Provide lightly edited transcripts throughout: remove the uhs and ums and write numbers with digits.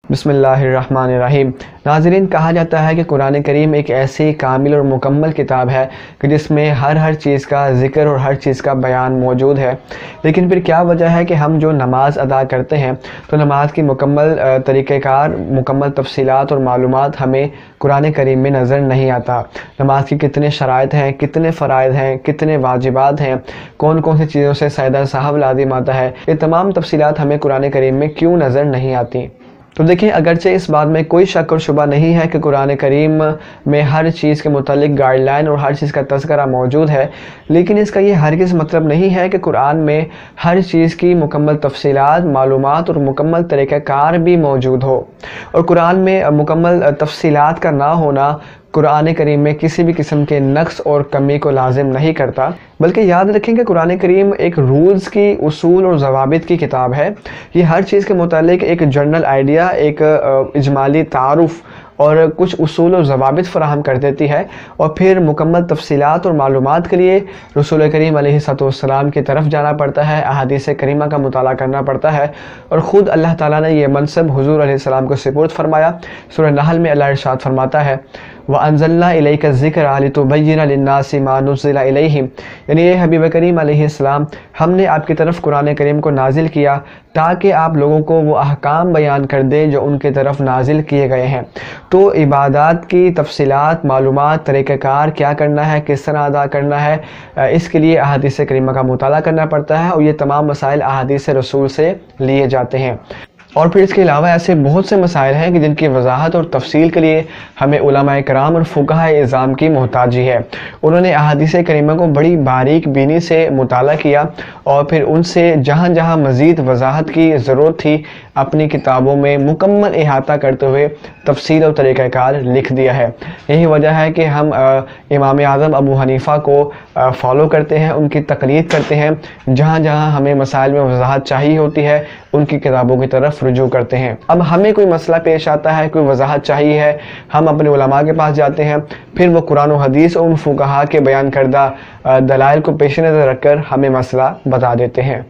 بسم اللہ الرحمن الرحیم۔ ناظرین، کہا جاتا ہے کہ قرآن کریم ایک ایسی کامل اور مکمل کتاب ہے کہ جس میں ہر چیز کا ذکر اور ہر چیز کا بیان موجود ہے، لیکن پھر کیا وجہ ہے کہ ہم جو نماز ادا کرتے ہیں تو نماز کی مکمل طریقہ کار، مکمل تفصیلات اور معلومات ہمیں قرآن کریم میں نظر نہیں آتا۔ نماز کی کتنے شرائط ہیں، کتنے فرائض ہیں، کتنے واجبات ہیں، کون کون سی چیزوں سے سجدہ سہو لازم آتا ہے، یہ تمام تفصیلات ہمیں قرآن کریم میں کیوں نظر نہیں آتی؟ تو دیکھیں، اگرچہ اس بات میں کوئی شک اور شبہ نہیں ہے کہ قرآن کریم میں ہر چیز کے متعلق گائیڈ لائن اور ہر چیز کا تذکرہ موجود ہے، لیکن اس کا یہ ہرگز مطلب نہیں ہے کہ قرآن میں ہر چیز کی مکمل تفصیلات، معلومات اور مکمل طریقہ کار بھی موجود ہو۔ اور قرآن میں مکمل تفصیلات کا نہ ہونا قرآن کریم میں کسی بھی قسم کے نقص اور کمی کو لازم نہیں کرتا، بلکہ یاد رکھیں کہ قرآن کریم ایک رولز کی، اصول اور ضوابط کی کتاب ہے۔ یہ ہر چیز کے متعلق ایک جنرل آئیڈیا، ایک اجمالی تعارف اور کچھ اصول و ضوابط فراہم کر دیتی ہے، اور پھر مکمل تفصیلات اور معلومات کے لیے رسول کریم علیہ السلام کی طرف جانا پڑتا ہے، احادیث کریمہ کا مطالعہ کرنا پڑتا ہے، اور خود اللہ تعالیٰ نے یہ منصب حضور علیہ السلام کو سپرد فرمایا۔ سورہ نحل میں اللہ ارشاد فرماتا ہے، وَأَنزَلْنَا إِلَيْكَ الذِّكْرَ لِتُبَيِّنَ لِلنَّاسِ مَا نُزِّلَ إِلَيْهِمْ، یعنی اے حبیب کریم علیہ السلام، ہم نے آپ کی طرف قرآن کریم کو نازل کیا تاکہ آپ لوگوں کو وہ احکام بیان کر دیں جو ان کی طرف نازل کیے گئے ہیں۔ تو عبادات کی تفصیلات، معلومات، طریقہ کار، کیا کرنا ہے، کس طرح ادا کرنا ہے، اس کے لیے احادیث کریمہ کا مطالعہ کرنا پڑتا ہے، اور یہ تمام مسائل احادیث رسول سے لیے جاتے ہیں۔ اور پھر اس کے علاوہ ایسے بہت سے مسائل ہیں کہ جن کی وضاحت اور تفصیل کے لیے ہمیں علماء کرام اور فقہاء اعظام کی محتاجی ہے۔ انہوں نے احادیث کریمہ کو بڑی باریک بینی سے مطالعہ کیا، اور پھر ان سے جہاں جہاں مزید وضاحت کی ضرورت تھی اپنی کتابوں میں مکمل احاطہ کرتے ہوئے تفصیل اور طریقہ کار لکھ دیا ہے۔ یہی وجہ ہے کہ ہم امام اعظم ابو حنیفہ کو فالو کرتے ہیں، ان کی تقلید کرتے ہیں، جہاں جہاں ہمیں مسائل میں وضاحت چاہیے ہوتی ہے ان کی کتابوں کی طرف رجوع کرتے ہیں۔ اب ہمیں کوئی مسئلہ پیش آتا ہے، کوئی وضاحت چاہیے ہے، ہم اپنے علماء کے پاس جاتے ہیں، پھر وہ قرآن و حدیث اور ان فقہاء کے بیان کردہ دلائل کو پیش نظر رکھ کر ہمیں مسئلہ بتا دیتے ہیں۔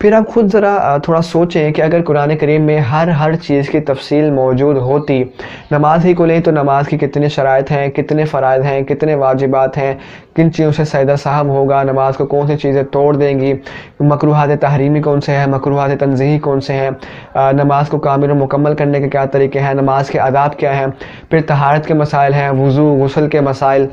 پھر آپ خود ذرا تھوڑا سوچیں کہ اگر قرآن کریم میں ہر چیز کی تفصیل موجود ہوتی، نماز ہی کو لیں تو نماز کی کتنے شرائط ہیں، کتنے فرائض ہیں، کتنے واجبات ہیں، کن چیزوں سے سجدہ سہو ہوگا، نماز کو کون سی چیزیں توڑ دیں گی، مکروہات تحریمی کون سے ہیں، مکروہات تنزیہی کون سے ہیں، نماز کو کامل و مکمل کرنے کے کیا طریقے ہیں، نماز کے آداب کیا ہیں، پھر طہارت کے مسائل ہیں، وضو، غسل کے مسائل،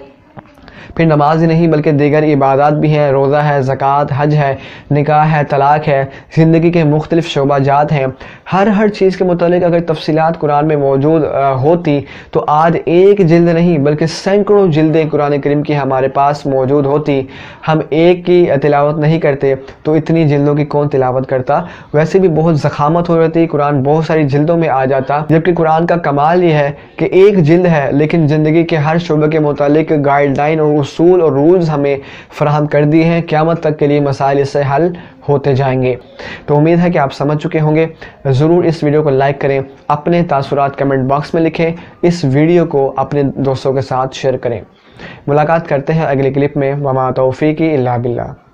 پھر نماز ہی نہیں بلکہ دیگر عبادات بھی ہیں، روزہ ہے، زکوٰۃ، حج ہے، نکاح ہے، طلاق ہے، زندگی کے مختلف شعبہ جات ہیں۔ ہر چیز کے متعلق اگر تفصیلات قرآن میں موجود ہوتی تو آج ایک جلد نہیں بلکہ سینکڑوں جلدیں قرآن کریم کی ہمارے پاس موجود ہوتی۔ ہم ایک کی تلاوت نہیں کرتے تو اتنی جلدوں کی کون تلاوت کرتا؟ ویسے بھی بہت زخامت ہو رہتی، قرآن بہت ساری جلدوں میں آ جاتا، جبکہ قرآن کا کمال یہ ہے کہ ایک جلد ہے لیکن زندگی کے ہر شعبے کے متعلق گائیڈ لائن اور اصول اور رولز ہمیں فراہم کر دی ہیں، قیامت تک کے لیے مسائل اس سے حل ہوتے جائیں گے۔ تو امید ہے کہ آپ سمجھ چکے ہوں گے۔ ضرور اس ویڈیو کو لائک کریں، اپنے تاثرات کمنٹ باکس میں لکھیں، اس ویڈیو کو اپنے دوستوں کے ساتھ شیئر کریں۔ ملاقات کرتے ہیں اگلی کلپ میں۔ وما توفیقی الا باللہ۔